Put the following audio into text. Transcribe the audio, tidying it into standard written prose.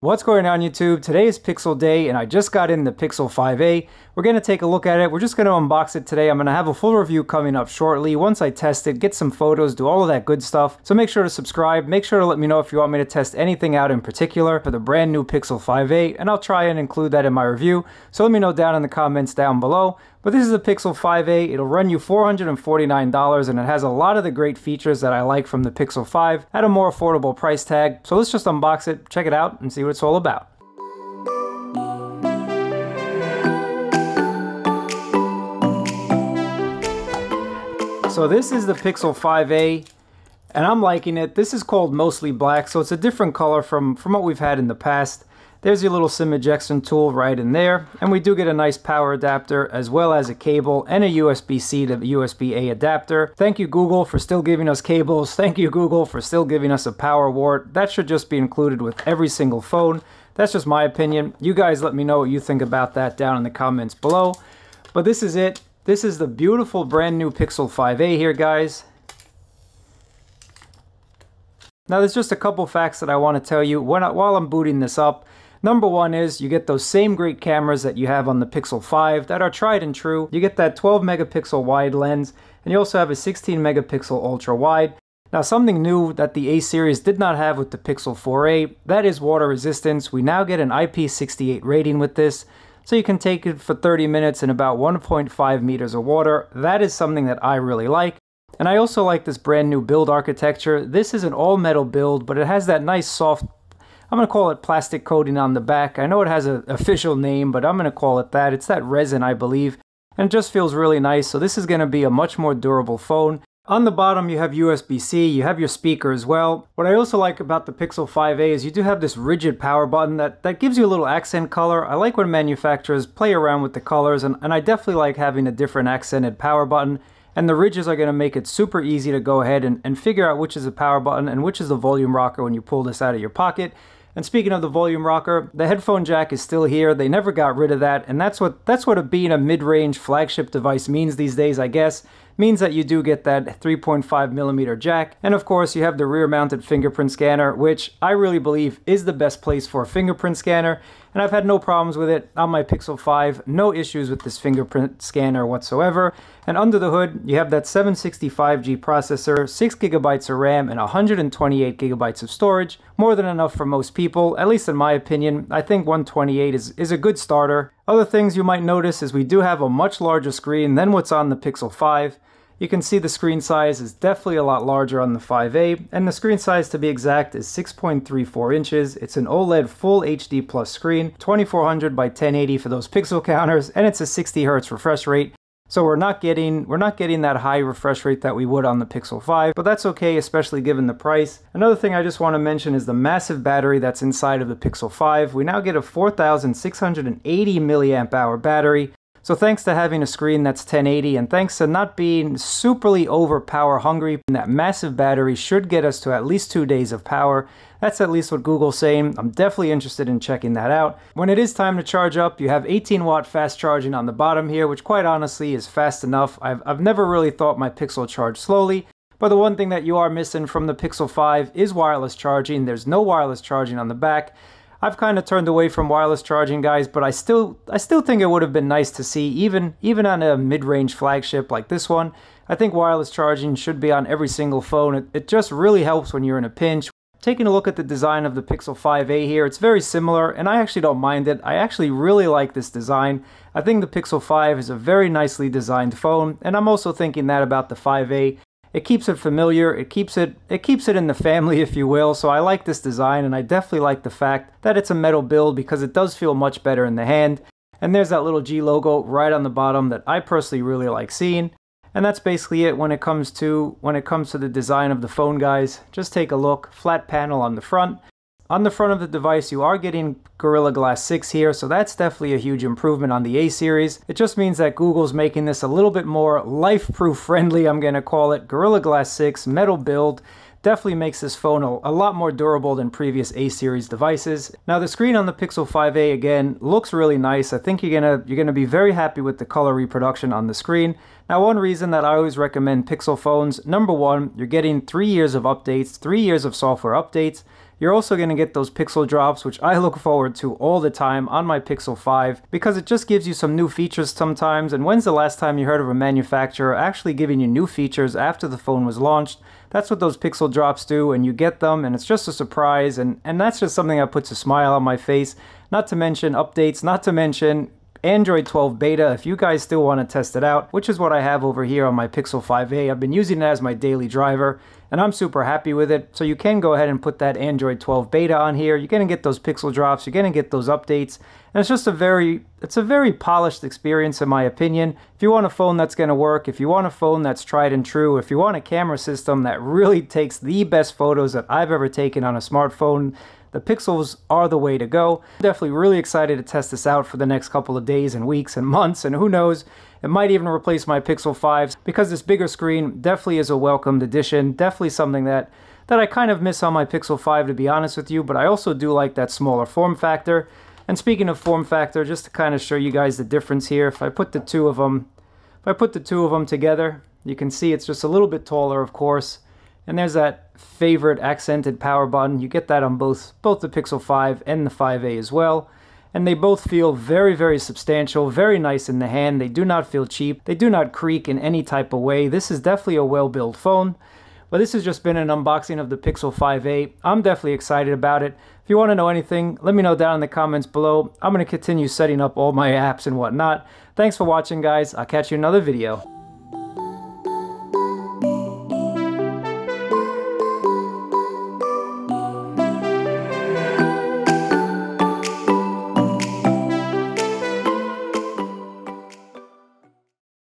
What's going on YouTube? Today is Pixel Day and I just got in the Pixel 5a. We're going to take a look at it. We're just going to unbox it today. I'm going to have a full review coming up shortly once I test it, get some photos, do all of that good stuff. So make sure to subscribe. Make sure to let me know if you want me to test anything out in particular for the brand new Pixel 5a, and I'll try and include that in my review. So let me know down in the comments down below. But this is a Pixel 5a. It'll run you $449 and it has a lot of the great features that I like from the Pixel 5 at a more affordable price tag. So let's just unbox it, check it out, and see what it's all about. So this is the Pixel 5a, and I'm liking it. This is called Mostly Black, so it's a different color from what we've had in the past. There's your little SIM ejection tool right in there, and we do get a nice power adapter as well as a cable and a USB-C to USB-A adapter. Thank you Google for still giving us cables. Thank you Google for still giving us a power wart. That should just be included with every single phone. That's just my opinion. You guys let me know what you think about that down in the comments below. But this is it. This is the beautiful brand new Pixel 5a here, guys. Now there's just a couple facts that I want to tell you while I'm booting this up. Number one is you get those same great cameras that you have on the Pixel 5 that are tried and true. You get that 12 megapixel wide lens, and you also have a 16 megapixel ultra wide. Now something new that the A series did not have with the Pixel 4a, that is water resistance. We now get an IP68 rating with this, so you can take it for 30 minutes in about 1.5 meters of water. That is something that I really like. And I also like this brand new build architecture. This is an all metal build, but it has that nice soft, I'm going to call it plastic coating on the back. I know it has an official name, but I'm going to call it that. It's that resin, I believe, and it just feels really nice. So this is going to be a much more durable phone. On the bottom, you have USB-C, you have your speaker as well. What I also like about the Pixel 5a is you do have this rigid power button that gives you a little accent color. I like when manufacturers play around with the colors, and I definitely like having a different accented power button. And the ridges are going to make it super easy to go ahead and figure out which is a power button and which is the volume rocker when you pull this out of your pocket. And speaking of the volume rocker, the headphone jack is still here. They never got rid of that, and that's what being a mid-range flagship device means these days, I guess. Means that you do get that 3.5mm jack, and of course you have the rear-mounted fingerprint scanner, which I really believe is the best place for a fingerprint scanner, and I've had no problems with it on my Pixel 5. No issues with this fingerprint scanner whatsoever. And under the hood, you have that 765G processor, 6GB of RAM, and 128GB of storage. More than enough for most people, at least in my opinion. I think 128 is a good starter. Other things you might notice is we do have a much larger screen than what's on the Pixel 5. You can see the screen size is definitely a lot larger on the 5a, and the screen size to be exact is 6.34 inches. It's an OLED Full HD Plus screen, 2400 by 1080 for those pixel counters, and it's a 60 Hz refresh rate. So we're not getting that high refresh rate that we would on the Pixel 5, but that's okay, especially given the price. Another thing I just want to mention is the massive battery that's inside of the Pixel 5. We now get a 4680 milliamp hour battery. So thanks to having a screen that's 1080 and thanks to not being superly over power hungry, that massive battery should get us to at least 2 days of power. That's at least what Google's saying. I'm definitely interested in checking that out. When it is time to charge up, you have 18-watt fast charging on the bottom here, which quite honestly is fast enough. I've never really thought my Pixel charged slowly, but the one thing that you are missing from the Pixel 5 is wireless charging. There's no wireless charging on the back. I've kind of turned away from wireless charging, guys, but I still think it would have been nice to see, even on a mid-range flagship like this one. I think wireless charging should be on every single phone. It just really helps when you're in a pinch. Taking a look at the design of the Pixel 5a here, it's very similar, and I actually don't mind it. I actually really like this design. I think the Pixel 5 is a very nicely designed phone, and I'm also thinking that about the 5a. It keeps it familiar, it keeps it in the family, if you will, so I like this design, and I definitely like the fact that it's a metal build because it does feel much better in the hand. And there's that little G logo right on the bottom that I personally really like seeing. And that's basically it when it comes to the design of the phone, guys. Just take a look. Flat panel on the front. On the front of the device, you are getting Gorilla Glass 6 here, so that's definitely a huge improvement on the A series. It just means that Google's making this a little bit more life-proof friendly, I'm going to call it. Gorilla Glass 6, metal build. Definitely makes this phone a lot more durable than previous A series devices. Now the screen on the Pixel 5a again looks really nice. I think you're gonna be very happy with the color reproduction on the screen. Now one reason that I always recommend Pixel phones, number one, you're getting 3 years of updates, 3 years of software updates. You're also going to get those pixel drops, which I look forward to all the time on my Pixel 5 because it just gives you some new features sometimes. And when's the last time you heard of a manufacturer actually giving you new features after the phone was launched? That's what those pixel drops do, and you get them, and it's just a surprise, and that's just something that puts a smile on my face. Not to mention updates, not to mention Android 12 beta, if you guys still want to test it out, which is what I have over here on my Pixel 5a. I've been using it as my daily driver, and I'm super happy with it. So you can go ahead and put that Android 12 beta on here. You're going to get those pixel drops, you're going to get those updates, and it's just a very polished experience in my opinion. If you want a phone that's going to work, if you want a phone that's tried and true, if you want a camera system that really takes the best photos that I've ever taken on a smartphone, the Pixels are the way to go. I'm definitely really excited to test this out for the next couple of days and weeks and months, and who knows, it might even replace my Pixel 5s because this bigger screen definitely is a welcomed addition, definitely something that I kind of miss on my Pixel 5 to be honest with you, but I also do like that smaller form factor. And speaking of form factor, just to kind of show you guys the difference here, if I put the two of them together, you can see it's just a little bit taller, of course. And there's that favorite accented power button. You get that on both the Pixel 5 and the 5a as well. And they both feel very, very substantial, very nice in the hand. They do not feel cheap. They do not creak in any type of way. This is definitely a well-built phone. But this has just been an unboxing of the Pixel 5a. I'm definitely excited about it. If you want to know anything, let me know down in the comments below. I'm going to continue setting up all my apps and whatnot. Thanks for watching, guys. I'll catch you in another video.